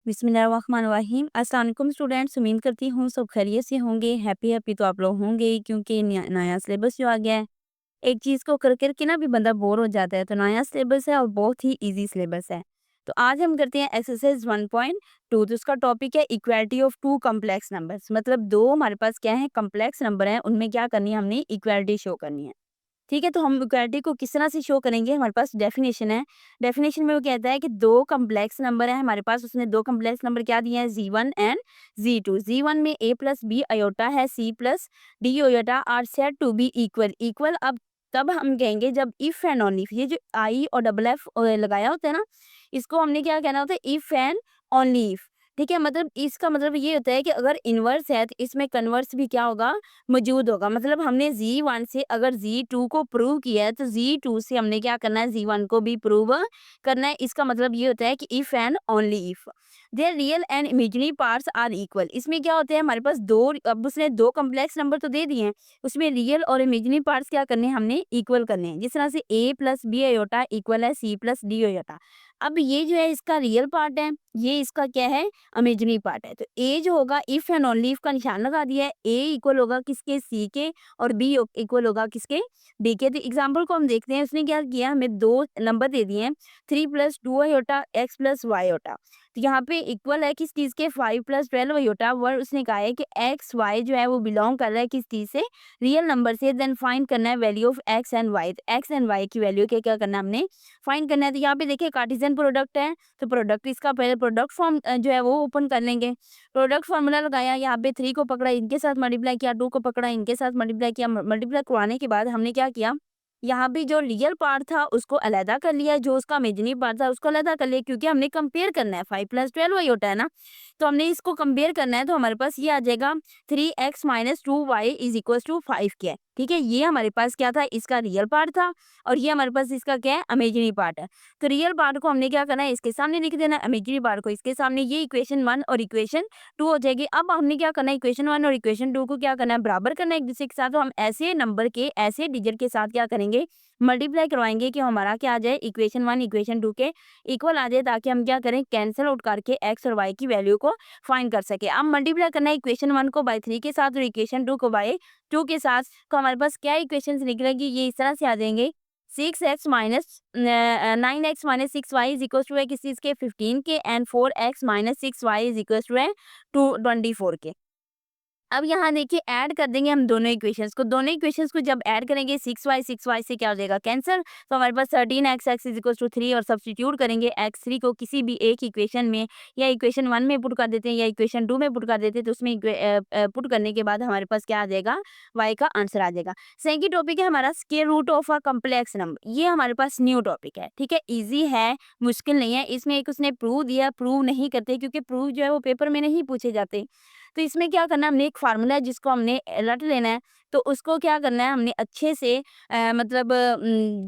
बिस्मिल्लाहिर्रहमानिर्रहीम। अस्सलाम वालेकुम स्टूडेंट्स, उम्मीद करती हूँ सब खैरियत से होंगे। हैप्पी तो आप लोग होंगे ही, क्योंकि नया सिलेबस जो आ गया है। एक चीज़ को कर कर के ना भी बंदा बोर हो जाता है, तो नया सिलेबस है और बहुत ही इजी सिलेबस है। तो आज हम करते हैं एक्सरसाइज 1.2। तो उसका टॉपिक है equality of two complex numbers. मतलब दो हमारे पास क्या है, कम्प्लेक्स नंबर है, उनमें क्या करनी है, हमने इक्वालिटी शो करनी है। ठीक है, तो हम इक्वालिटी को किस तरह से शो करेंगे, हमारे पास डेफिनेशन है। डेफिनेशन में वो कहता है कि दो कम्प्लेक्स नंबर है हमारे पास, उसने दो कम्प्लेक्स नंबर क्या दिए हैं, जी1 एंड जी2। जी1 में a प्लस बी अयोटा है, c plus D iota are said to be equal. Equal अब तब हम कहेंगे जब इफ एंड ओनली, ये जो आई और डबल एफ लगाया होता है ना, इसको हमने क्या कहना होता है, इफ एंड ओनली इफ। ठीक है, मतलब इसका मतलब ये होता है कि अगर इनवर्स है तो इसमें कन्वर्स भी क्या होगा, मौजूद होगा। मतलब हमने जी1 से अगर जी2 को प्रूव किया है, तो जी2 से हमने क्या करना है, जी1 को भी प्रूव करना है। इसका मतलब ये होता है कि if and only if their real and imaginary parts are equal. इसमें क्या होता है, हमारे पास दो, अब उसने दो कम्प्लेक्स नंबर तो दे दिए हैं, उसमें रियल और इमेजिनरी पार्ट्स क्या करने हैं, हमने इक्वल करने हैं। जिस तरह से a plus B iota equal है c प्लस डी अयोटा। अब ये जो है इसका रियल पार्ट है, ये इसका क्या है, इमेजिनरी पार्ट है। तो ए जो होगा, इफ एंड ओनली इफ का निशान लगा दिया है। ए इक्वल होगा किसके, सी के, और बी इक्वल होगा किसके, डी के। तो एग्जाम्पल को हम देखते हैं, उसने क्या किया, हमें दो नंबर दे दिए हैं, 3 + 2 iota X plus Y iota. तो यहाँ पे इक्वल है किस चीज के, 5 + 12 अयोटा। वर्ड उसने कहा है कि एक्स वाई जो है वो बिलोंग कर रहा है किस चीज से, रियल नंबर से। देन फाइंड करना है value of X and Y. X and Y की वैल्यू क्या करना है, हमने फाइंड करना है। तो यहाँ पे देखिए कार्टेशियन प्रोडक्ट है, तो प्रोडक्ट, इसका पहले प्रोडक्ट फॉर्म जो है वो ओपन कर लेंगे। प्रोडक्ट फार्मूला लगाया, यहाँ पे 3 को पकड़ा, इनके साथ मल्टीप्लाई किया, 2 को पकड़ा, इनके साथ मल्टीप्लाई किया। मल्टीप्लाई करवाने के बाद हमने क्या किया, यहाँ पे जो रियल पार्ट था उसको अलहदा कर लिया, जो उसका इमेजिनरी पार्ट था उसको अलहदा कर लिया, क्योंकि हमने कंपेयर करना है। 5 + 12 वही होता है ना, तो हमने इसको कंपेयर करना है। तो हमारे पास ये आ जाएगा 3x - 2y = 5 क्या है। ठीक है, ये हमारे पास क्या था, इसका रियल पार्ट था, और ये हमारे पास इसका क्या है, इमेजिनरी पार्ट है। तो रियल पार्ट को हमने क्या करना है, इसके सामने लिख देना, इमेजिनरी पार्ट को इसके सामने। ये इक्वेशन 1 और इक्वेशन 2 हो जाएगी। अब हमने क्या करना है, इक्वेशन 1 और इक्वेशन 2 को क्या करना है, बराबर करना है एक दूसरे के साथ। तो हम ऐसे नंबर के ऐसे डिजिट के साथ क्या करेंगे, मल्टीप्लाई करवाएंगे कि हमारा क्या आ जाए, इक्वेशन 1 इक्वेशन 2 के इक्वल आ जाए, ताकि हम क्या करें, कैंसिल आउट करके एक्स और वाई की वैल्यू को फाइंड कर सके। अब मल्टीप्लाई करना है इक्वेशन 1 को बाय 3 के साथ और इक्वेशन 2 को बाय 2 के साथ। तो हमारे पास क्या इक्वेशन निकलेगी, ये इस तरह से आ जाएंगे, 6x minus 9x minus 6y is equal to है किस चीज़ के, 15 के, and 4x minus 6y is equal to है 24 के। अब यहाँ देखिए ऐड कर देंगे हम दोनों इक्वेशंस को। दोनों इक्वेशंस को जब ऐड करेंगे 6y से क्या हो जाएगा, कैंसिल। तो हमारे पास 13x इज इक्वल टू 3, और सब्स्टिट्यूट करेंगे x3 को किसी भी एक इक्वेशन में, या इक्वेशन 1 में पुट कर देते हैं या इक्वेशन 2 में पुट कर देते हैं। तो उसमें पुट करने के बाद हमारे पास क्या आ जाएगा, y का आंसर आ जाएगा। सेकंड टॉपिक है हमारा square root of a complex number. ये हमारे पास न्यू टॉपिक है। ठीक है, ईजी है, मुश्किल नहीं है। इसमें एक उसने प्रूव दिया, प्रूव नहीं करते क्योंकि प्रूव जो है वो पेपर में नहीं पूछे जाते। तो इसमें क्या करना है, हमने एक फार्मूला है जिसको हमने रट लेना है। तो उसको क्या करना है, हमने अच्छे से मतलब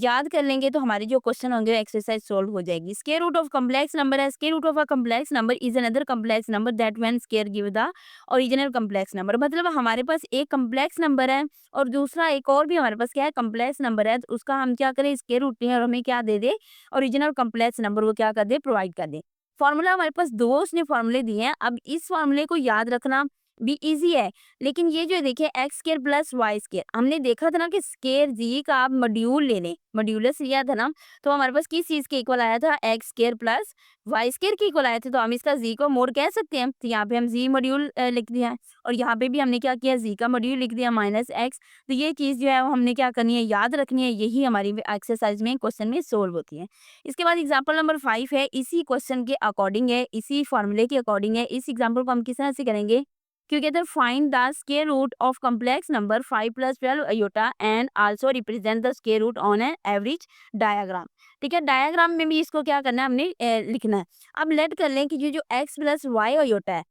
याद कर लेंगे, तो हमारे जो क्वेश्चन होंगे एक्सरसाइज सोल्व हो जाएगी। Square root of complex number है, square root of a complex number is another complex number that when square give the original complex number. मतलब हमारे पास एक कम्प्लेक्स नंबर है और दूसरा एक और भी हमारे पास क्या है, कम्प्लेक्स नंबर है। तो उसका हम क्या करें, स्क्वायर रूट लें और हमें क्या दे दे, ओरिजिनल कम्प्लेक्स नंबर वो क्या कर दे, प्रोवाइड कर दे। फॉर्मूला हमारे पास दो उसने फॉर्मूले दिए हैं। अब इस फॉर्मूले को याद रखना भी इजी है, लेकिन ये जो देखिए X square plus Y square, हमने देखा था ना कि स्क्वायर जी का आप मॉड्यूल ले लें, मॉड्यूलस लिया था ना, तो हमारे पास किस चीज के इक्वल आया था, X square plus Y square के इक्वल आया था। तो हम इसका जी को मोड कह सकते हैं। तो यहाँ पे हम जी मॉड्यूल लिख दिया है, और यहाँ पे भी हमने क्या किया, जी का मॉड्यूल लिख दिया माइनस एक्स। तो ये चीज जो है वो हमने क्या करनी है, याद रखनी है। यही हमारी एक्सरसाइज में क्वेश्चन में सोल्व होती है। इसके बाद एग्जाम्पल नंबर 5 है, इसी क्वेश्चन के अकॉर्डिंग है, इसी फॉर्मूले के अकॉर्डिंग है। इस एग्जाम्पल को हम किस तरह से करेंगे, क्योंकि अगर find the square root of complex number 5 + 12 iota and also represent the square root on an average diagram. ठीक है, डायग्राम में भी इसको क्या करना है, हमने लिखना है। अब लेट कर लें कि ये जो x + y अयोटा है,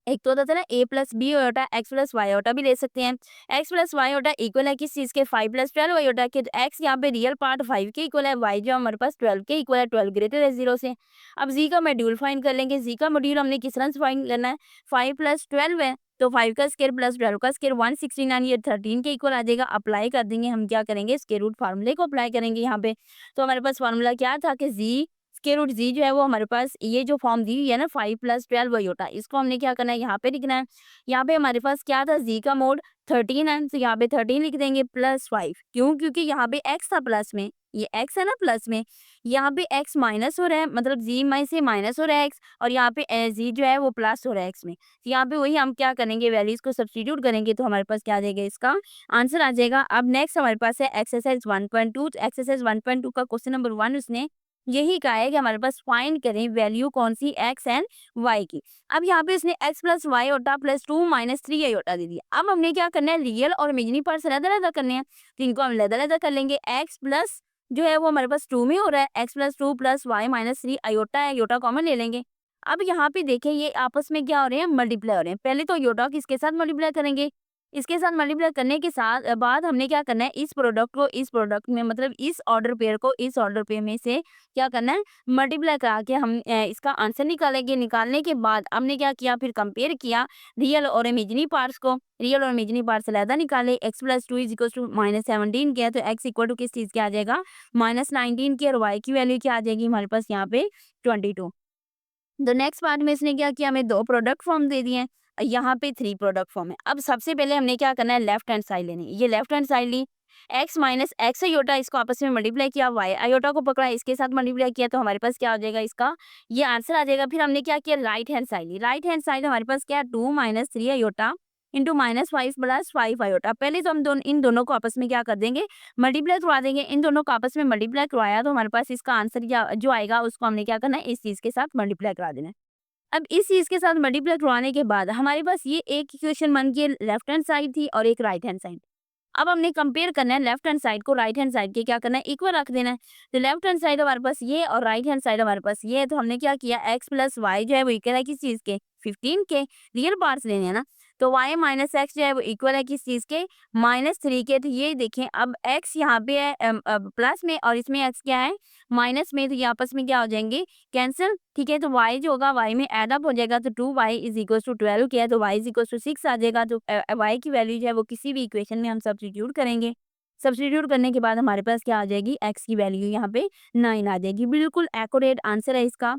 एक तो होता था ना a + b iota, x + y iota भी ले सकते हैं। x + y अयोटा इक्वल है किस चीज के, 5 + 12 अयोटा के। x यहाँ पे रियल पार्ट 5 के इक्वल है, y जो हमारे पास 12 के इक्वल है, 12 ग्रेटर है 0 से। अब z का मॉड्यूल फाइंड कर लेंगे। z का मॉड्यूल हमने किस तरह से फाइंड करना है, 5 + 12 है, तो 5 का स्क्वायर प्लस 12 का स्क्वायर 169, ये 13 के इक्वल आ जाएगा। अप्लाई कर देंगे, हम क्या करेंगे, स्क्वायर रूट फार्मूले को अप्लाई करेंगे यहाँ पे। तो हमारे पास फार्मूला क्या था कि जी स्क्वायर रूट जी जो है वो हमारे पास ये जो फॉर्म दी हुई है ना 5 + 12 आयोटा, इसको हमने क्या करना है यहाँ पे लिखना है। यहाँ पे हमारे पास क्या था, जी का मोड 13 है, तो यहाँ पे 13 लिख देंगे प्लस 5। क्यों? क्योंकि यहाँ पे एक्स था प्लस में, ये एक्स है ना प्लस में, यहाँ पे एक्स माइनस हो रहा है, मतलब जी में से माइनस हो रहा है एक्स, और यहाँ पे जी जो है वो प्लस हो रहा है एक्स में। तो यहाँ पे वही हम क्या करेंगे, वैल्यूज को सब्स्टिट्यूट करेंगे तो हमारे पास क्या आ जाएगा, इसका आंसर आ जाएगा। अब नेक्स्ट हमारे पास है एक्सरसाइज 1.2। एक्सरसाइज 1.2 का क्वेश्चन नंबर 1 उसने यही कहा है कि हमारे पास फाइंड करें वैल्यू कौन सी, एक्स एंड वाई की। अब यहाँ पे इसने x प्लस वाई ओटा प्लस 2 माइनस 3 आयोटा दे दिया। अब हमने क्या करना है, रियल और इमेजिनरी पार्ट्स अलग-अलग करने हैं, तो इनको हम अलग-अलग कर लेंगे। x प्लस जो है वो हमारे पास 2 में हो रहा है, x plus 2 plus Y minus 3 iota है, आयोटा कॉमन ले लेंगे। अब यहाँ पे देखें ये आपस में क्या हो रहे हैं, मल्टीप्लाई हो रहे हैं। पहले तो आयोटा किसके साथ मल्टीप्लाई करेंगे, इसके साथ मल्टीप्लाई करने के साथ बाद हमने क्या करना है, इस प्रोडक्ट को इस प्रोडक्ट में, मतलब इस ऑर्डर पेयर को इस ऑर्डर पेयर में से क्या करना है, मल्टीप्लाई करा के हम इसका आंसर निकालेंगे। निकालने के बाद हमने क्या किया, फिर कंपेयर किया रियल और इमेजिनरी पार्ट्स को, रियल और इमेजिनरी पार्ट्स अलग निकाले। x plus 2 is equal to minus 17 किया तो x इक्वल टू किस चीज़ के आ जाएगा, माइनस 19 की, और y की वैल्यू क्या आ जाएगी हमारे पास यहाँ पे 22। तो नेक्स्ट पार्ट में इसने क्या किया, हमें 2 प्रोडक्ट फॉर्म दे दिए हैं, यहाँ पे 3 प्रोडक्ट फॉर्म है। अब सबसे पहले हमने क्या करना है, लेफ्ट हैंड साइड लेनी है। ये लेफ्ट हैंड साइड ली, x माइनस एक्स आयोटा, इसको आपस में मल्टीप्लाई किया, y आयोटा को पकड़ा, इसके साथ मल्टीप्लाई किया, तो हमारे पास क्या हो जाएगा, इसका ये आंसर आ जाएगा। फिर हमने क्या किया, राइट हैंड साइड ली। राइट हैंड साइड हमारे पास क्या है, 2 minus 3 iota into minus 5 plus 5 iota. पहले तो हम इन दोनों को आपस में क्या कर देंगे, मल्टीप्लाई करवा देंगे। इन दोनों को आपस में मल्टीप्लाई करवाया तो हमारे पास इसका आंसर जो आएगा उसको हमने क्या करना है, इस चीज़ के साथ मल्टीप्लाई करा देना है। अब इस चीज़ के साथ मल्टीप्लाई करवाने के बाद हमारे पास ये एक इक्वेशन बन गई, लेफ्ट हैंड साइड थी और एक राइट हैंड साइड। अब हमने कंपेयर करना है लेफ्ट हैंड साइड को राइट हैंड साइड के, क्या करना है, इक्वल रख देना है। तो लेफ्ट हैंड साइड हमारे पास ये और राइट हैंड साइड हमारे पास ये है, तो हमने क्या किया, x प्लस वाई जो है वो इक्वल है किस चीज़ के, 15 के, रियल पार्ट्स लेने हैं ना, तो y माइनस एक्स जो है वो इक्वल है किस चीज़ के, -3 के। तो ये देखें अब x यहाँ पे है प्लस में और इसमें x क्या है, माइनस में, तो ये आपस में क्या हो जाएंगे, कैंसिल। ठीक है, तो y जो होगा y में एड अप हो जाएगा, तो 2y इज इक्वल टू 12 किया है तो y इज इक्वल टू 6 आ जाएगा। तो y की वैल्यू जो है वो किसी भी इक्वेशन में हम सब्स्टिट्यूट करेंगे। सब्स्टिट्यूट करने के बाद हमारे पास क्या आ जाएगी, x की वैल्यू यहाँ पे 9 आ जाएगी। बिल्कुल एक्यूरेट आंसर है इसका।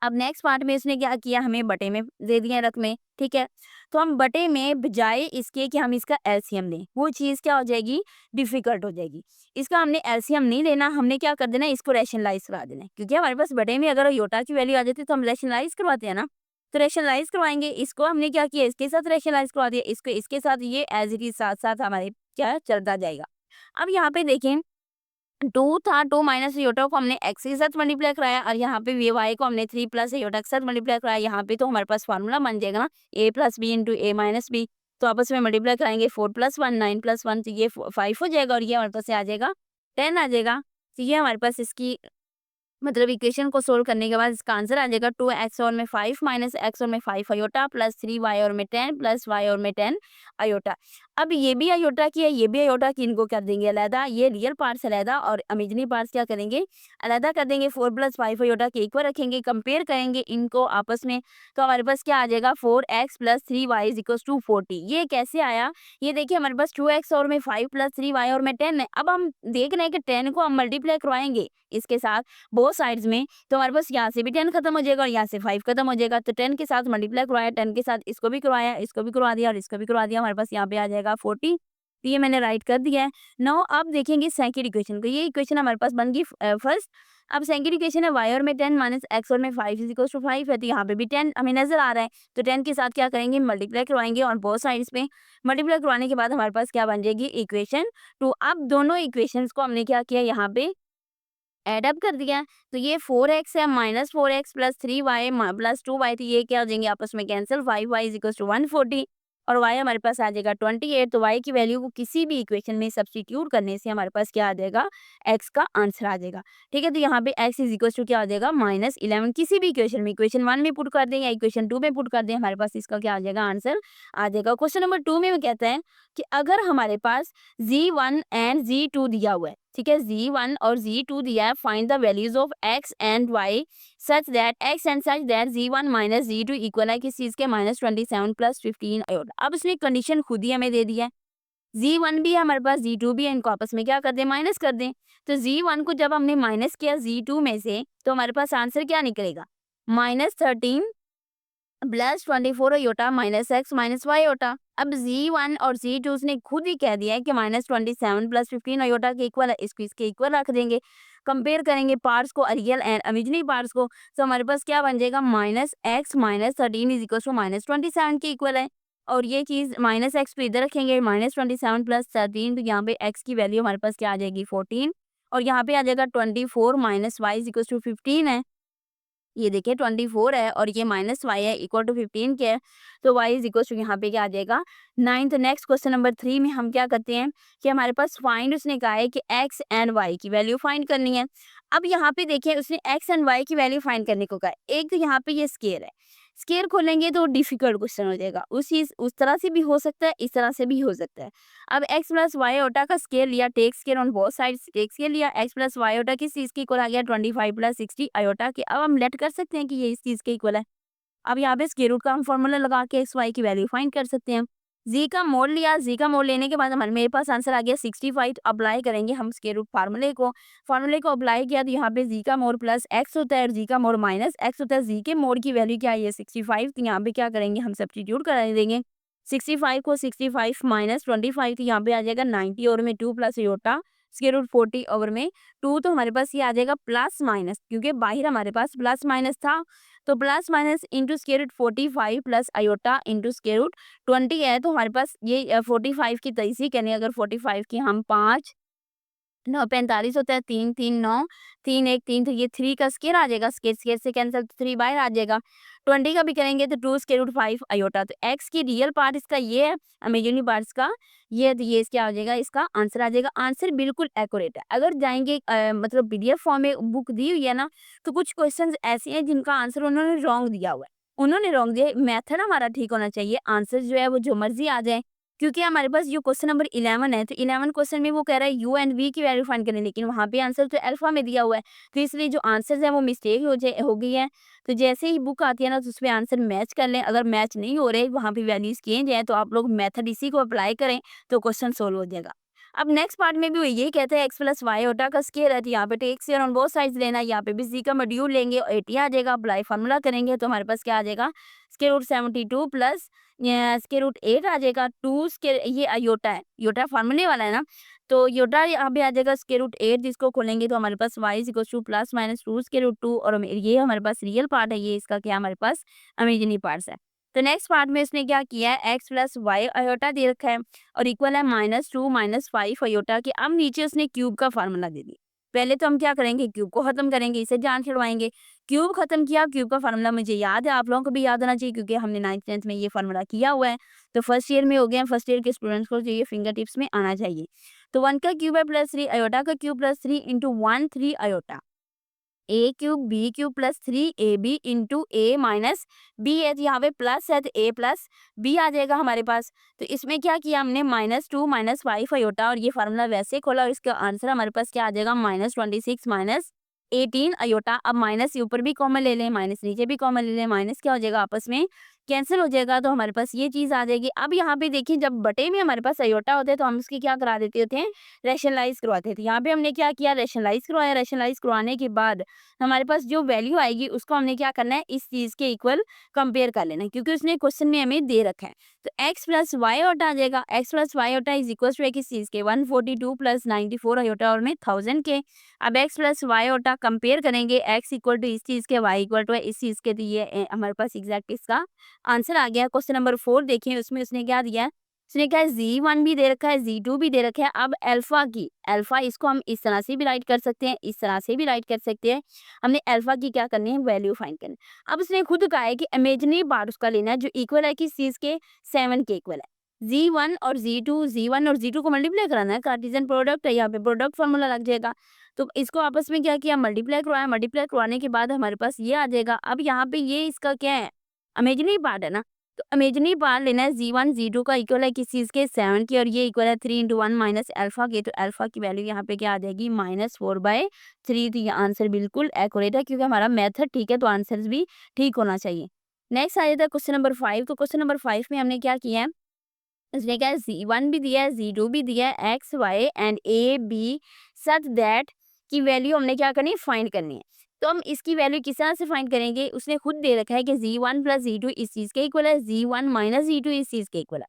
अब नेक्स्ट पार्ट में इसने क्या किया, हमें बटे में दे दिए रकमें। ठीक है, तो हम बटे में बजाय इसके कि हम इसका एलसीएम लें, वो चीज़ क्या हो जाएगी, डिफिकल्ट हो जाएगी। इसका हमने एलसीएम नहीं लेना, हमने क्या कर देना, इसको रैशनलाइज करा देना है। क्योंकि हमारे पास बटे में अगर योटा की वैल्यू आ जाती है तो हम रैशनलाइज करवाते हैं ना, तो रैशनलाइज करवाएंगे। इसको हमने क्या किया, इसके साथ रैशनलाइज करवा दिया, इसको इसके साथ, ये एज इट इज साथ साथ हमारे क्या चलता जाएगा। अब यहाँ पे देखें 2 था, 2 माइनस आयोटा को हमने x के साथ मल्टीप्लाई कराया और यहाँ पे वी वाई को हमने 3 प्लस आयोटा के साथ मल्टीप्लाई कराया। यहाँ पे तो हमारे पास फार्मूला बन जाएगा ना, a plus B into A minus B. तो आपस में मल्टीप्लाई कराएंगे, 4 प्लस 1 9 प्लस 1, तो ये 5 हो जाएगा और ये हमारे पास आ जाएगा 10 आ जाएगा। तो ये हमारे पास इसकी मतलब इक्वेशन को सोल्व करने के बाद इसका आंसर आ जाएगा 2x और में 5 माइनस x और में 5 आयोटा प्लस 3y और में 10 प्लस y और में 10 आयोटा। अब ये भी आयोटा की है, ये भी आयोटा की, इनको कर देंगे अलहदा, ये रियल पार्ट्स अलहदा और इमेजिनरी पार्ट्स क्या करेंगे, अलहदा कर देंगे। 4 प्लस 5 आयोटा के इक्वल रखेंगे, कंपेयर करेंगे इनको आपस में, तो हमारे पास क्या आ जाएगा, 4x plus 3y is equal to 40। ये कैसे आया, ये देखिए हमारे पास 2x और में 5 प्लस 3y और में 10 है। अब हम देख रहे हैं कि 10 को हम मल्टीप्लाई करवाएंगे इसके साथ बोथ साइड्स में, तो हमारे पास यहाँ से भी 10 खत्म हो जाएगा और यहाँ से 5 खत्म हो जाएगा। तो 10 के साथ मल्टीप्लाई करवाया, 10 के साथ इसको भी करवाया, इसको भी करवा दिया और इसको भी करवा दिया, हमारे पास यहाँ पे आ जाएगा 40। तो ये मैंने राइट कर दिया है। नाउ अब देखेंगे सेकंड इक्वेशन को, ये इक्वेशन हमारे पास बन गई फर्स्ट। अब सेकंड इक्वेशन है y और में 10 माइनस x और में 5 इज इक्वल टू 5 है, तो यहाँ पे भी 10 हमें नजर आ रहा है। तो 10 के साथ क्या करेंगे, मल्टीप्लाई करवाएंगे और बोथ साइड्स में मल्टीप्लाई करवाने के बाद हमारे पास क्या बन जाएगी, इक्वेशन 2। अब दोनों इक्वेशंस को हमने क्या किया, यहाँ पे ऐड अप कर दिया। तो ये 4x है minus 4x plus 3y plus 2y, तो ये क्या हो जाएंगे आपस में cancel, 5y is equal to 140 और y हमारे पास आ जाएगा 28। तो y की वैल्यू को किसी भी इक्वेशन में सब्स्टिट्यूट करने से हमारे पास क्या आ जाएगा, x का आंसर आ जाएगा। ठीक है, तो यहाँ पे x इज इक्वल टू क्या आ जाएगा, -11। किसी भी इक्वेशन में, इक्वेशन 1 में पुट कर दें या इक्वेशन 2 में पुट कर दें, हमारे पास इसका क्या आ जाएगा, आंसर आ जाएगा। क्वेश्चन नंबर 2 में कहता है कि अगर हमारे पास z1 एंड z2 दिया हुआ है, ठीक है, z1 और z2 दिया है, find the values of x and y such that x and such that z1 minus z2 equal है किस चीज के, -27 प्लस 15 आयोटा। अब इसमें कंडीशन खुद ही हमें दे दी है, Z1 भी है हमारे पास, Z2 भी है, इनको आपस में क्या कर दें, माइनस कर दें। तो Z1 को जब हमने माइनस किया Z2 में से, तो हमारे पास आंसर क्या निकलेगा, -13 plus 24 iota minus X minus Y iota. अब Z1 और Z2 उसने खुद ही कह दिया है कि -27 प्लस 15 अयोटा के इक्वल है, इसको इसके इक्वल रख देंगे। कंपेयर करेंगे पार्ट्स को, रियल एंड इमेजिनरी पार्ट्स को, तो हमारे पास क्या बन जाएगा, -x minus 13 is equal to -27 के इक्वल है। और ये चीज़ माइनस एक्स तो इधर रखेंगे, -27 प्लस 13, तो यहाँ पे x की वैल्यू हमारे पास क्या आ जाएगी, 14, और यहाँ पे आ जाएगा 24 minus Y is equal to 15 है। ये देखिए 24 है और ये माइनस वाई है इक्वल टू 15 के है, तो y इज इक्वल टू यहाँ पे क्या आ जाएगा 9। तो नेक्स्ट क्वेश्चन नंबर 3 में हम क्या करते हैं कि हमारे पास फाइंड, उसने कहा है कि x एंड y की वैल्यू फाइंड करनी है। अब यहाँ पे देखिए उसने x एंड y की वैल्यू फाइंड करने को कहा है। एक तो यहाँ पे ये स्केयर है, स्केयर खोलेंगे तो डिफिकल्ट क्वेश्चन हो जाएगा, उस चीज उस तरह से भी हो सकता है, इस तरह से भी हो सकता है। अब x प्लस वाई ओटा का स्केयर लिया, take square on both sides, take square लिया, x प्लस वाई ओटा किस चीज के इक्वल आ गया, 25 प्लस 60 आयोटा के। अब हम लेट कर सकते हैं कि ये इस चीज के इक्वल है। अब यहाँ पे स्क्वायर रूट का हम फॉर्मूला लगा के एक्स वाई की वैल्यू फाइंड कर सकते हैं। जी का मोड लिया, जी का मोड लेने के बाद हमारे मेरे पास आंसर आ गया 65। अप्लाई करेंगे हम स्क्वायर रूट फार्मूले को अप्लाई किया, तो यहाँ पे जी का मोड प्लस एक्स होता है और जी का मोड माइनस एक्स होता है। जी के मोड की वैल्यू क्या है, 65, तो यहाँ पे क्या करेंगे हम सब्स्टिट्यूट करा देंगे। 65 को 65 माइनस 25, तो यहाँ पे आ जाएगा 90 और में 2 plus iota square root 40 over में 2, तो हमारे पास ये आ जाएगा प्लस माइनस, क्योंकि बाहर हमारे पास प्लस माइनस था, तो plus minus into square root 45 plus iota into square root 20 है। तो हमारे पास ये 45 की तैसी कहने, अगर 45 की हम 5 9 45 होता है, 3 3 9 3 1 3, तो ये 3 का स्क्वायर आ जाएगा, स्क्वायर स्क्वायर से कैंसिल, तो 3 बाहर आ जाएगा। 20 का भी करेंगे तो 2 स्क्वायर रूट 5 आयोटा। तो x की रियल पार्ट इसका ये है, इमेजिनरी पार्ट्स का ये है, तो ये क्या हो जाएगा, इसका आंसर आ जाएगा। आंसर बिल्कुल एक्यूरेट है। अगर जाएंगे मतलब पीडीएफ फॉर्म में बुक दी हुई है ना, तो कुछ क्वेश्चंस ऐसे हैं जिनका आंसर उन्होंने रॉन्ग दिया हुआ है, उन्होंने रॉन्ग दिया। मेथड हमारा ठीक होना चाहिए, आंसर जो है वो जो मर्जी आ जाए, क्योंकि हमारे पास जो क्वेश्चन नंबर 11 है, तो 11 क्वेश्चन में वो कह रहा है यू एंड वी की वैल्यू फाइंड करनी, लेकिन वहाँ पे आंसर तो अल्फा में दिया हुआ है, तो इसलिए जो आंसर्स है वो मिस्टेक हो गई है। तो जैसे ही बुक आती है ना, तो उसमें आंसर मैच कर लें, अगर मैच नहीं हो रहे, वहाँ पे वैल्यूज चेंज है, तो आप लोग मेथड इसी को अप्लाई करें, तो क्वेश्चन सोल्व हो जाएगा। अब नेक्स्ट पार्ट में भी वो यही कहते हैं एक्स प्लस वाई ओटा का स्केयर है, तो यहाँ पे take square on both sides लेना है, यहाँ पे भी जी का मॉड्यूल लेंगे और 80 आ जाएगा, अप्लाई फार्मूला करेंगे तो हमारे पास क्या आ जाएगा, square root 72 plus square root 8 आ जाएगा, 2 स्केयर, ये योटा है, योटा फार्मूले वाला है ना, तो योटा यहाँ पे आ जाएगा स्केयर रूट 8, जिसको खोलेंगे तो हमारे पास y equal to plus minus 2 square root 2, और ये हमारे पास रियल पार्ट है, ये इसका क्या हमारे पास इमेजिनरी पार्ट्स है। तो नेक्स्ट पार्ट में इसने क्या किया है, x प्लस वाई अयोटा दे रखा है और इक्वल है -2 -5 अयोटा के। अब नीचे उसने क्यूब का फार्मूला दे दिया। पहले तो हम क्या करेंगे, क्यूब को खत्म करेंगे, इसे जान छुड़वाएंगे। क्यूब खत्म किया, क्यूब का फार्मूला मुझे याद है, आप लोगों को भी याद होना चाहिए, क्योंकि हमने 9th 10th में ये फार्मूला किया हुआ है। तो फर्स्ट ईयर में हो गया, फर्स्ट ईयर के स्टूडेंट्स को जो ये फिंगर टिप्स में आना चाहिए। तो 1 का क्यूब है प्लस 3 अयोटा का cube plus 3 into 1 3 iota, A cube B cube plus 3 A B into A minus B है, तो यहाँ पे प्लस है तो ए प्लस बी आ जाएगा हमारे पास। तो इसमें क्या किया हमने, -2 -5 अयोटा, और ये फार्मूला वैसे खोला और इसका आंसर हमारे पास क्या आ जाएगा, -26 -18 अयोटा। अब माइनस ऊपर भी कॉमन ले लें, माइनस नीचे भी कॉमन ले लें, माइनस क्या हो जाएगा, आपस में कैंसिल हो जाएगा, तो हमारे पास ये चीज़ आ जाएगी। अब यहाँ पे देखिए, जब बटे में हमारे पास अयोटा होते हैं तो हम उसकी क्या करा देते होते हैं, रैशनलाइज करवाते थे। यहाँ पे हमने क्या किया, रैशनलाइज करवाया, रैशनलाइज करवाने के बाद हमारे पास जो वैल्यू आएगी उसको हमने क्या करना है, इस चीज़ के इक्वल कंपेयर कर लेना है, क्योंकि उसने क्वेश्चन में हमें दे रखा है। तो x प्लस वाई ओटा आ जाएगा, x प्लस वाई ओटा इज इक्वल टू किस चीज़ के, 142 प्लस 94 अयोटा और में 1000 के। अब x प्लस वाई ओटा कंपेयर करेंगे, x इक्वल टू इस चीज़ के, y इक्वल टू है इस चीज़ के, तो ये हमारे पास एग्जैक्ट इसका आंसर आ गया। क्वेश्चन नंबर 4 देखिए, उसमें उसने क्या दिया है, उसने क्या है, Z1 भी दे रखा है, Z2 भी दे रखा है। अब अल्फा इसको हम इस तरह से भी राइट कर सकते हैं, इस तरह से भी राइट कर सकते हैं। हमने अल्फा की क्या करनी है, वैल्यू फाइंड करनी है। अब उसने खुद कहा है कि इमेजिनरी पार्ट उसका लेना है जो इक्वल है किस चीज़ के, 7 के इक्वल है। जी वन और जी टू को मल्टीप्लाई कराना है, कार्टेशियन प्रोडक्ट है, यहाँ पे प्रोडक्ट फार्मूला लग जाएगा। तो इसको आपस में क्या किया, मल्टीप्लाई करवाया, मल्टीप्लाई करवाने के बाद हमारे पास ये आ जाएगा। अब यहाँ पे ये इसका क्या है, इमेजिनरी पार्ट है ना, तो इमेजिनरी पार्ट लेना है, जी1 जी2 का इक्वल है किस चीज़ के, 7 की, और ये इक्वल है 3 इंटू 1 माइनस अल्फा के। तो अल्फा की वैल्यू यहाँ पे क्या आ जाएगी, -4/3। तो ये आंसर बिल्कुल एक्यूरेट है, क्योंकि हमारा मेथड ठीक है, तो आंसर भी ठीक होना चाहिए। नेक्स्ट आ जाता है क्वेश्चन नंबर 5। तो क्वेश्चन नंबर 5 में हमने क्या किया है, उसने क्या Z1 भी दिया है, Z2 भी दिया है, X, Y and A, B such that की वैल्यू हमने क्या करनी है, फाइंड करनी है। तो हम इसकी वैल्यू किस तरह से फाइंड करेंगे, उसने खुद दे रखा है कि Z1 प्लस Z2 इस चीज़ के इक्वल है, Z1 माइनस Z2 इस चीज़ के इक्वल है।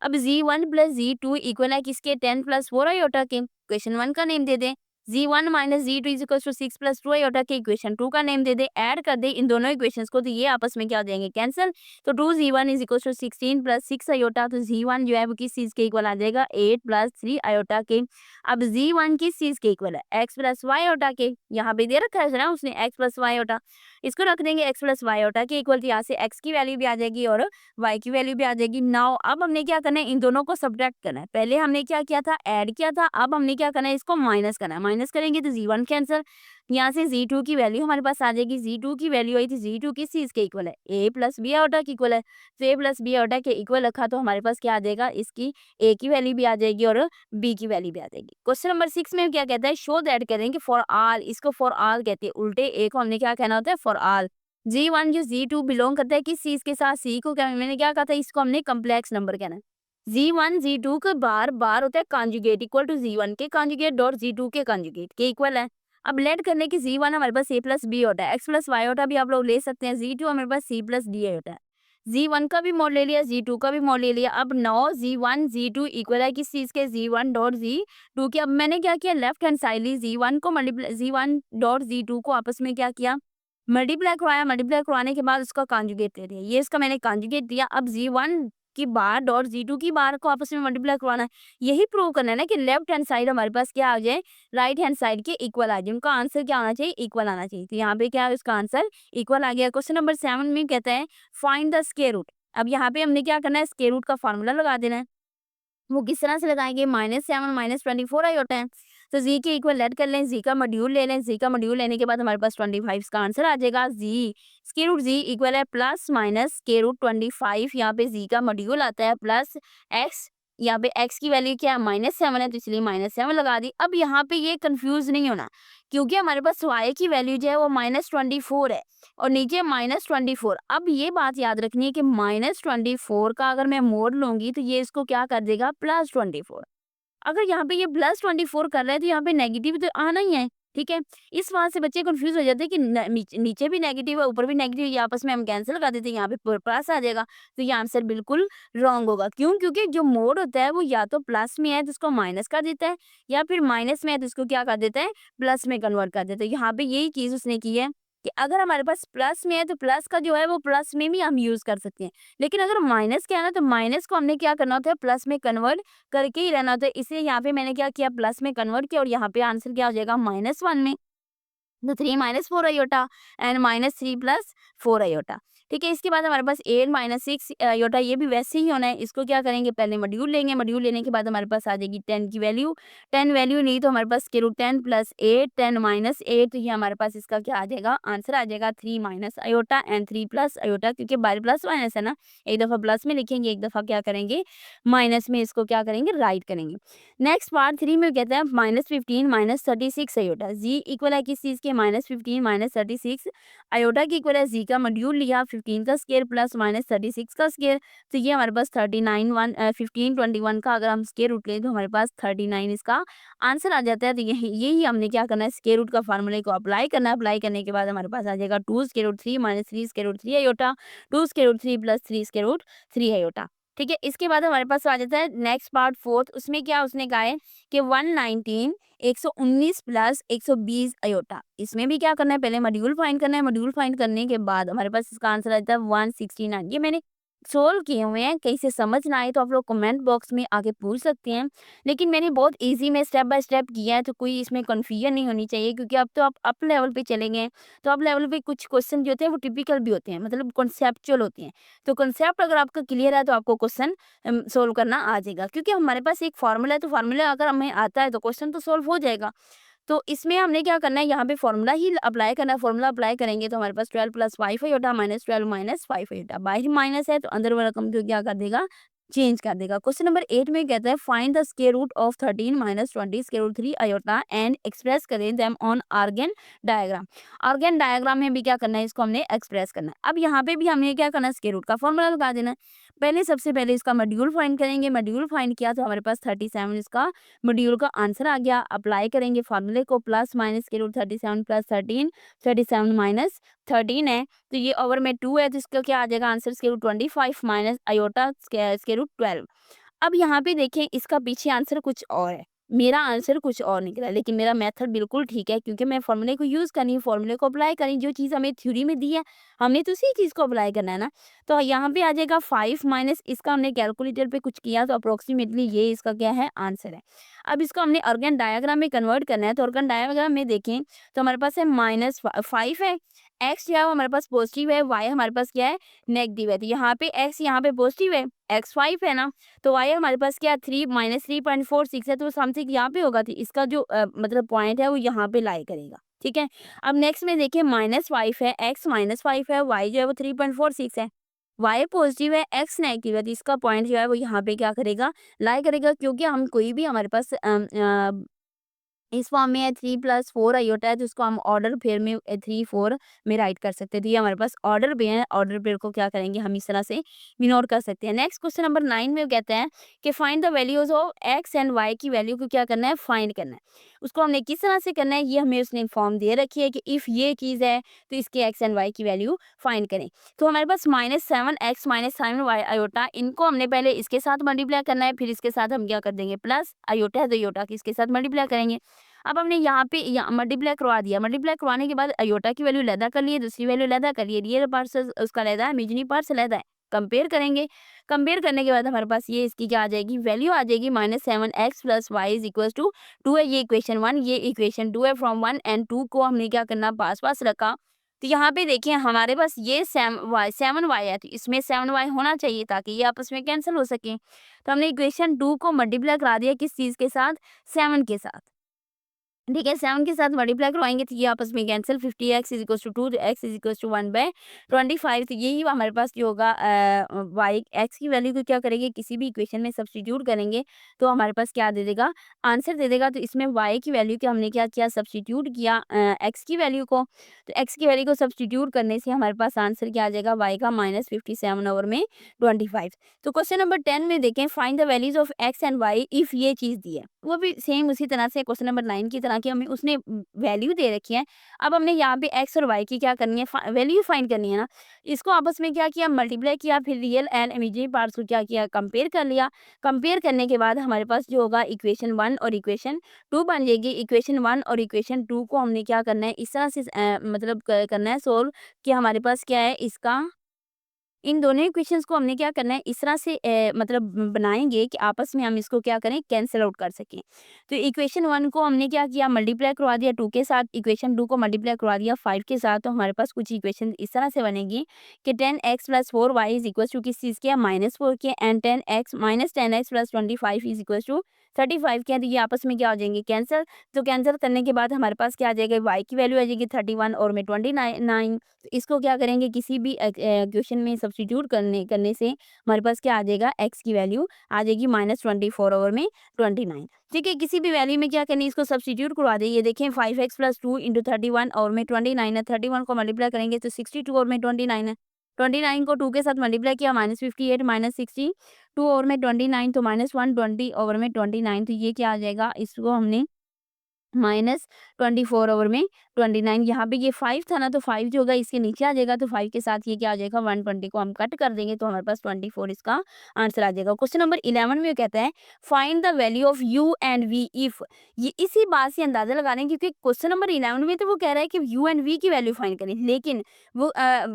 अब Z1 प्लस Z2 इक्वल है किसके, 10 प्लस 4 आयोटा के। इक्वेशन 1 का नेम दे दें। Z1 minus Z2 is equal to 6 plus 2 iota के। इक्वेशन 2 का नेम दे दें। ऐड कर दें इन दोनों इक्वेशंस को, तो ये आपस में क्या हो जाएंगे, कैंसिल। तो 2Z1 is equal to 16 plus 6 iota. तो Z1 जो है वो किस चीज़ के इक्वल आ जाएगा, 8 प्लस 3 आयोटा के। अब Z1 किस चीज़ के इक्वल है, x प्लस वाई आयोटा के। यहाँ पे दे रखा है ना उसने x प्लस वाई आयोटा, इसको रख देंगे x प्लस वाई आयोटा के इक्वल। तो यहाँ से x की वैल्यू भी आ जाएगी और y की वैल्यू भी आ जाएगी। नाउ अब हमने क्या करना है, इन दोनों को सब्ट्रैक्ट करना है। पहले हमने क्या किया था, ऐड किया था। अब हमने क्या करना है, इसको माइनस करना है। माइनस करेंगे तो Z1 कैंसिल, यहाँ से Z2 की वैल्यू हमारे पास आ जाएगी। Z2 की वैल्यू आई थी, Z2 किस चीज़ के इक्वल है, a प्लस बी आयोटा के इक्वल है। तो a प्लस बी आयोटा के इक्वल रखा तो हमारे पास क्या आ जाएगा, इसकी a की वैल्यू भी आ जाएगी और b की वैल्यू भी आ जाएगी। क्वेश्चन नंबर 6 में क्या कहता है, शो दैट करेंगे फॉर ऑल, इसको फॉर ऑल कहते हैं। उल्टे a को हमने क्या कहना होता है, फॉर ऑल। G1 जो Z2 बिलोंग करता है किस चीज के साथ, C को क्या मैंने क्या कहा था, इसको हमने कम्प्लेक्स नंबर कहना है। Z1 Z2 का बार बार होता है कॉन्जुगेट, इक्वल टू Z1 के कॉन्जुगेट डॉट Z2 के कॉन्जुगेट के इक्वल है। अब लेट करने की Z1 हमारे पास a प्लस बी होता है, x प्लस वाई होता है, भी आप लोग ले सकते हैं। Z2 हमारे पास c प्लस डी होता है। Z1 का भी मॉड ले लिया, Z2 का भी मॉड ले लिया। अब 9 Z1 Z2 इक्वल है किस चीज के, Z1 डॉट Z2 के। अब मैंने क्या किया, लेफ्ट हैंड साइड ली, Z1 को मल्टीप्लाई, Z1 डॉट Z2 को आपस में क्या किया, मल्टीप्लाई करवाया। मल्टीप्लाई करवाने के बाद उसका कॉन्जुगेट दे दिया, ये इसका मैंने कॉन्जुगेट दिया। अब Z1 की बार डॉट Z2 की बार को आपस में मल्टीप्लाई करवाना है। यही प्रूव करना है ना कि लेफ्ट हैंड साइड हमारे पास क्या आ जाए, राइट हैंड साइड के इक्वल आ जाए। उनका आंसर क्या आना चाहिए, इक्वल आना चाहिए। तो यहाँ पे क्या है, उसका आंसर इक्वल आ गया। क्वेश्चन नंबर 7 में कहता है फाइंड द स्क्वायर रूट। अब यहाँ पे हमने क्या करना है, स्क्वायर रूट का फार्मूला लगा देना है। वो किस तरह से लगाएंगे, -7 -24 आई होता है। तो जी के इक्वल लेट कर लें, जी का मॉड्यूल ले लें। जी का मॉड्यूल लेने के बाद हमारे पास 25 का आंसर आ जाएगा। जी स्क्वायर रूट जी इक्वल है प्लस माइनस स्क्वायर रूट 25। यहाँ पे जी का मॉड्यूल आता है प्लस एक्स, यहाँ पे एक्स की वैल्यू क्या है, -7 है, तो इसलिए -7 लगा दी। अब यहाँ पे ये कंफ्यूज नहीं होना, क्योंकि हमारे पास वाई की वैल्यू जो है वो -24 है और नीचे -24। अब ये बात याद रखनी है कि -24 का अगर मैं मोड लूंगी तो ये इसको क्या कर देगा, +24। अगर यहाँ पे ये +24 कर रहा है तो यहाँ पे नेगेटिव तो आना ही है, ठीक है। इस बात से बच्चे कंफ्यूज हो जाते हैं कि नीचे भी नेगेटिव है, ऊपर भी नेगेटिव, ये आपस में हम कैंसिल कर देते हैं, यहाँ पे प्लस आ जाएगा। तो ये आंसर बिल्कुल रॉन्ग होगा। क्यों, क्योंकि जो मोड होता है वो या तो प्लस में है तो उसको माइनस कर देता है, या फिर माइनस में है तो उसको क्या कर देता है, प्लस में कन्वर्ट कर देता है। यहाँ पे यही चीज उसने की है कि अगर हमारे पास प्लस में है तो प्लस का जो है वो प्लस में भी हम यूज कर सकते हैं। लेकिन अगर माइनस क्या है ना, तो माइनस को हमने क्या करना होता है, प्लस में कन्वर्ट करके ही रहना होता है। इसलिए यहाँ पे मैंने क्या किया, प्लस में कन्वर्ट किया और यहाँ पे आंसर क्या हो जाएगा, -1 में। तो 3 minus 4 iota and -3 plus 4 iota, ठीक है। इसके बाद हमारे पास 8 माइनस 6 आयोटा, ये भी वैसे ही होना है। इसको क्या करेंगे, पहले मॉड्यूल लेंगे। मॉड्यूल लेने के बाद हमारे पास आ जाएगी 10 की वैल्यू। 10 वैल्यू नहीं तो हमारे पास स्क्वायर रूट 10 प्लस 8, 10 माइनस 8, तो ये हमारे पास इसका क्या आ जाएगा, आंसर आ जाएगा 3 minus iota and 3 plus iota, क्योंकि बाय प्लस माइनस है ना, एक दफ़ा प्लस में लिखेंगे, एक दफ़ा क्या करेंगे, माइनस में इसको क्या करेंगे, राइट करेंगे। नेक्स्ट पार्ट 3 में कहता है -15 -36 आयोटा। जी इक्वल है किस चीज़ के, -15 -36 आयोटा की इक्वल है। जी का मॉड्यूल लिया, 15 का स्क्वायर प्लस -36 का स्क्वायर। तो ये हमारे पास 15 21 का अगर हम स्क्वायर रूट लें तो हमारे पास 39 इसका आंसर आ जाता है। तो यही हमने क्या करना है, स्क्वायर रूट का फार्मूले को अप्लाई करना है। अप्लाई करने के बाद हमारे पास आ जाएगा 2 square root 3 -3 square root 3 iota, 2 square root 3 plus 3 square root 3 iota, ठीक है। इसके बाद हमारे पास आ जाता है नेक्स्ट पार्ट 4। उसमें क्या उसने कहा है कि 119 119 प्लस 120 आयोटा। इसमें भी क्या करना है, पहले मॉड्यूल फाइंड करना है। मॉड्यूल फाइंड करने के बाद हमारे पास इसका आंसर आता है 169। ये मैंने सोल्व किए हुए हैं, कहीं से समझ ना आए तो आप लोग कमेंट बॉक्स में आके पूछ सकते हैं। लेकिन मैंने बहुत इजी में स्टेप बाय स्टेप किया है, तो कोई इसमें कन्फ्यूजन नहीं होनी चाहिए, क्योंकि अब तो आप अप लेवल पे चले गए हैं। तो अप लेवल पे कुछ क्वेश्चन जो होते हैं वो टिपिकल भी होते हैं, मतलब कॉन्सेप्चुअल होते हैं। तो कॉन्सेप्ट अगर आपका क्लियर है तो आपको क्वेश्चन सोल्व करना आ जाएगा, क्योंकि हमारे पास एक फार्मूला है, तो फार्मूला अगर हमें आता है तो क्वेश्चन तो सोल्व हो जाएगा। तो इसमें हमने क्या करना है, यहाँ पे फार्मूला ही अप्लाई करना है। फार्मूला अप्लाई करेंगे तो हमारे पास 12 प्लस 5 आयोटा -12 -5 आयोटा। बाहर माइनस है तो अंदर वाला रकम को क्या कर देगा, चेंज कर देगा। क्वेश्चन नंबर 8 में कहता है find the square root of 13 minus 20 square root 3 iota and express करें them on Argand diagram. Argand diagram में भी क्या करना है, इसको हमने एक्सप्रेस करना है। अब यहाँ पे भी हमें क्या करना है, स्क्वायर रूट का फॉर्मूला लगा देना है। पहले सबसे पहले इसका मॉड्यूल फाइंड करेंगे, मॉड्यूल फाइंड किया तो हमारे पास 37 इसका मॉड्यूल का आंसर आ गया। अप्लाई करेंगे फार्मूले को, plus minus square root 37 plus 13, 37 minus 13 है तो ये ओवर में 2 है तो इसका क्या आ जाएगा answer, square root 25 minus iota square root 12। अब यहाँ पे देखें इसका पीछे आंसर कुछ और है, मेरा आंसर कुछ और निकला, लेकिन मेरा मेथड बिल्कुल ठीक है क्योंकि मैं फॉर्मूले को यूज़ करी, फॉर्मूले को अप्लाई करी। जो चीज़ हमें थ्योरी में दी है हमने तो उसी चीज़ को अप्लाई करना है ना। तो यहाँ पे आ जाएगा 5 माइनस इसका हमने कैलकुलेटर पे कुछ किया तो अप्रोक्सीमेटली ये इसका क्या है, आंसर है। अब इसको हमने ऑर्गन डायग्राम में कन्वर्ट करना है तो ऑर्गन डायग्राम में देखें तो हमारे पास है माइनस 5 है, एक्स जो है वो हमारे पास पॉजिटिव है, वाई हमारे पास क्या है, नेगेटिव है। तो यहाँ पे एक्स यहाँ पे पॉजिटिव है, एक्स 5 है ना, तो वाई हमारे पास क्या 3 माइनस 3.46 है तो समथिंग यहाँ पे होगा। तो इसका जो मतलब पॉइंट है वो यहाँ पे लाई करेगा, ठीक है। अब नेक्स्ट में देखिए -5 है, एक्स -5 है, वाई जो है वो 3.46 है, वाई पॉजिटिव है, एक्स नेगेटिव है तो इसका पॉइंट जो है वो यहाँ पे क्या करेगा, लाई करेगा। क्योंकि हम कोई भी हमारे पास इस फॉर्म में है 3 प्लस 4 आयोटा है तो उसको हम ऑर्डर पेयर में 3 4 में राइट कर सकते हैं। तो ये हमारे पास ऑर्डर पेयर है, ऑर्डर पेयर को क्या करेंगे हम इस तरह से डिनोट कर सकते हैं। नेक्स्ट क्वेश्चन नंबर 9 में कहते हैं कि find the values of X and Y की वैल्यू को क्या करना है, फाइंड करना है। उसको हमने किस तरह से करना है, ये हमें उसने फॉर्म दे रखी है कि इफ़ ये चीज़ है तो इसके एक्स एंड वाई की वैल्यू फाइंड करें। तो हमारे पास -7x -7y आयोटा, इनको हमने पहले इसके साथ मल्टीप्लाई करना है, फिर इसके साथ हम क्या कर देंगे प्लस आयोटा है तो आयोटा की इसके साथ मल्टीप्लाई करेंगे। अब हमने यहाँ पे मल्टीप्लाई करवा दिया, मल्टीप्लाई करवाने के बाद आयोटा की वैल्यू अलहदा कर लिए, दूसरी वैल्यू अलहदा कर लिए, रियल पार्ट्स उसका अलहदा है, इमेजिनरी पार्ट्स अलहदा है। कंपेयर करेंगे, कंपेयर करने के बाद हमारे पास ये इसकी क्या आ जाएगी, वैल्यू आ जाएगी -7x plus Y is equal to 2 है। ये इक्वेशन 1, ये इक्वेशन 2 है। फ्रॉम 1 एंड 2 को हमने क्या करना, पास पास रखा। तो यहाँ पे देखिए हमारे पास ये 7y है तो इसमें 7y होना चाहिए ताकि ये आपस में कैंसिल हो सके। तो हमने इक्वेशन 2 को मल्टीप्लाई करा दिया किस चीज़ के साथ, 7 के साथ, ठीक है। 7 के साथ मल्टीप्लाई करवाएंगे तो ये आपस में cancel, 50x is equals to 2 x is equals to 1/25। तो यही हमारे पास जो होगा वाई एक्स की वैल्यू को क्या करेंगे, किसी भी इक्वेशन में सब्स्टिट्यूट करेंगे तो हमारे पास क्या दे देगा, आंसर दे देगा। तो इसमें वाई की वैल्यू के हमने क्या किया, सब्स्टिट्यूट किया एक्स की वैल्यू को। तो एक्स की वैल्यू को सब्स्टिट्यूट करने से हमारे पास आंसर क्या आ जाएगा, वाई का -57 ओवर में 25। तो क्वेश्चन नंबर 10 में देखें find the values of X and Y if ये चीज़ दी है, वो भी सेम उसी तरह से क्वेश्चन नंबर 9 की तरह की हमें उसने वैल्यू दे रखी है। अब हमने यहाँ पे एक्स और वाई की क्या करनी है, वैल्यू फाइंड करनी है ना। इसको आपस में क्या किया, मल्टीप्लाई किया, फिर रियल एंड इमेजिनरी पार्ट्स को क्या किया, कंपेयर कर लिया। कंपेयर करने के बाद हमारे पास जो होगा इक्वेशन 1 और इक्वेशन 2 बन जाएगी। इक्वेशन 1 और इक्वेशन 2 को हमने क्या करना है, इस तरह से मतलब करना है सोल्व कि हमारे पास क्या है, इसका इन दोनों इक्वेशंस को हमने क्या करना है, इस तरह से मतलब बनाएंगे कि आपस में हम इसको क्या करें, कैंसिल आउट कर सकें। तो इक्वेशन 1 को हमने क्या किया, मल्टीप्लाई करवा दिया 2 के साथ, इक्वेशन 2 को मल्टीप्लाई करवा दिया 5 के साथ। तो हमारे पास कुछ इक्वेशन इस तरह से बनेगी कि 10x plus 4y is equal to किस चीज़ के, -4 के, and 10x plus 25 is equal to 35 के। तो ये आपस में क्या हो जाएंगे, कैंसिल। तो कैंसिल करने के बाद हमारे पास क्या आ जाएगा, y की वैल्यू आ जाएगी 31 और में 29। तो इसको क्या करेंगे, किसी भी क्वेश्चन में सब्स्टिट्यूट करने से हमारे पास क्या आ जाएगा, x की वैल्यू आ जाएगी -24 ओवर में 29। ठीक है, किसी भी वैल्यू में क्या करनी है, इसको सब्स्टिट्यूट करवा दें। ये देखें 5x प्लस 2 इंटू 31 और में 29 है, 31 को मल्टीप्लाई करेंगे तो 62 और में 29 है। 29 को 2 के साथ मल्टीप्लाई किया, -58 -62 और में 29 तो -120 ओवर में 29। तो ये क्या आ जाएगा, इसको हमने -24 ओवर में 29, यहाँ पे ये 5 था ना तो 5 जो होगा इसके नीचे आ जाएगा। तो 5 के साथ ये क्या आ जाएगा, 120 को हम कट कर देंगे तो हमारे पास 24 इसका आंसर आ जाएगा। क्वेश्चन नंबर 11 में कहता है find the value of u and v if, ये इसी बात से अंदाजा लगा रहे हैं क्योंकि क्वेश्चन नंबर 11 में तो वो कह रहा है कि u एंड v की वैल्यू फाइंड करें, लेकिन वो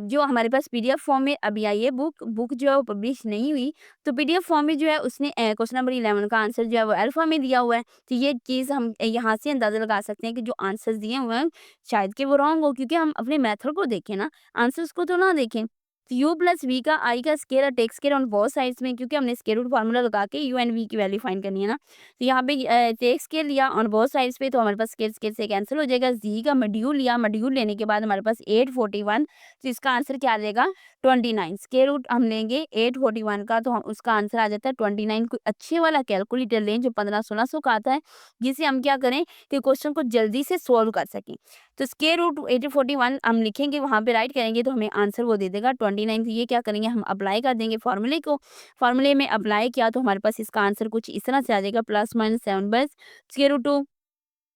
जो हमारे पास पीडीएफ फॉर्म में अभी आई है बुक जो है वो पब्लिश नहीं हुई। तो पीडीएफ फॉर्म में जो है उसने क्वेश्चन नंबर 11 का आंसर जो है वो अल्फा में दिया हुआ है। तो ये चीज़ हम यहाँ से अंदाज़ा लगा सकते हैं कि जो आंसर्स दिए हुए हैं शायद कि वो रॉन्ग हो, क्योंकि हम अपने मेथड को देखें ना, आंसर्स को तो ना देखें। तो u प्लस वी का आई का स्केयर और take square on both sides में, क्योंकि हमने स्क्वायर रूट फार्मूला लगा के u एंड v की वैल्यू फाइंड करनी है ना। तो यहाँ पे टेक स्केयर लिया ऑन बोथ साइड्स पे, तो हमारे पास स्केयर स्केयर से कैंसिल हो जाएगा। z का मॉड्यूल लिया, मॉड्यूल लेने के बाद हमारे पास 841, तो इसका आंसर क्या आ जाएगा 29। स्क्वायर रूट हम लेंगे 841 का, तो हम उसका आंसर आ जाता है 29। कोई अच्छे वाला कैलकुलेटर लें जो 1500-1600 का आता है, जिससे हम क्या करें कि क्वेश्चन को जल्दी से सॉल्व कर सकें। तो स्क्वायर रूट 841 हम लिखेंगे, वहाँ पे राइट करेंगे तो हमें आंसर वो दे देगा 29। तो ये क्या करेंगे, हम अप्लाई कर देंगे फॉर्मूले को। फॉर्मूले में अप्लाई किया तो हमारे पास इसका आंसर कुछ इस तरह से आ जाएगा, +-7/√2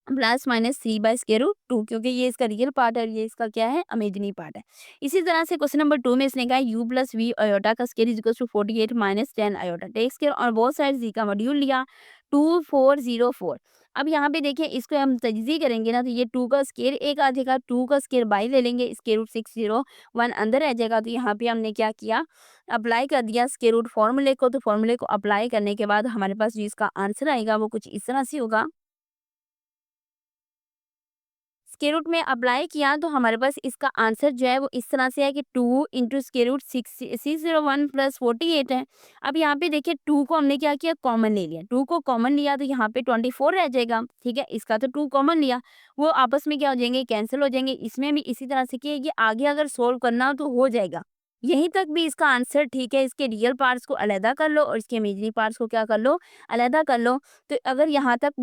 +-3/√2, क्योंकि ये इसका रियल पार्ट है और ये इसका क्या है, इमेजिनरी पार्ट है। इसी तरह से क्वेश्चन नंबर 2 में इसने कहा u प्लस वी आयोटा का square is equal to 48 minus 10 iota. Take square और बोथ साइड z का मॉड्यूल लिया 2404। अब यहाँ पे देखिए इसको हम तजज़ी करेंगे ना, तो ये 2 का स्क्वायर एक आ जाएगा, 2 का स्क्वायर बाई ले लेंगे, स्क्वायर रूट 601 अंदर रह जाएगा। तो यहाँ पे हमने क्या किया, अप्लाई कर दिया स्क्वायर रूट फॉर्मूले को। तो फॉर्मूले को अप्लाई करने के बाद हमारे पास जो इसका आंसर आएगा वो कुछ इस तरह से होगा। स्क्वायर रूट में अप्लाई किया तो हमारे पास इसका आंसर जो है वो इस तरह से है कि 2 इंटू स्क्वायर रूट 601 प्लस 48 है। अब यहाँ पे देखिए 2 को हमने क्या किया, कॉमन ले लिया। 2 को कॉमन लिया तो यहाँ पे 24 रह जाएगा, ठीक है। इसका तो 2 कॉमन लिया, वो आपस में क्या हो जाएंगे, कैंसिल हो जाएंगे। इसमें भी इसी तरह से कि ये आगे अगर सोल्व करना हो तो हो जाएगा। यहीं तक भी इसका आंसर ठीक है। इसके रियल पार्ट्स को अलहदा कर लो और इसके इमेजिनरी पार्ट्स को क्या कर लो, अलहदा कर लो। तो अगर यहाँ तक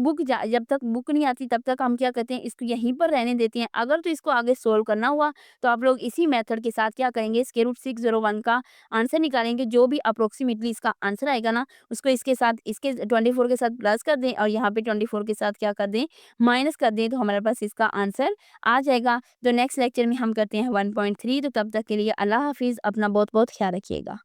जब तक बुक नहीं आती तब तक हम क्या करते हैं, इसको यहीं पर रहने देते हैं। अगर तो इसको आगे सोल्व करना हुआ तो आप लोग इसी मेथड के साथ क्या करेंगे, स्क्वायर रूट 601 का आंसर निकालेंगे। जो भी अप्रोक्सीमेटली इसका आंसर आएगा ना, उसको इसके साथ, इसके 24 के साथ प्लस कर दें और यहाँ पे 24 के साथ क्या कर दें, माइनस कर दें, तो हमारे पास इसका आंसर आ जाएगा। तो नेक्स्ट लेक्चर में हम करते हैं 1.3। तो तब तक के लिए अल्लाह हाफिज़, अपना बहुत बहुत ख्याल रखिएगा।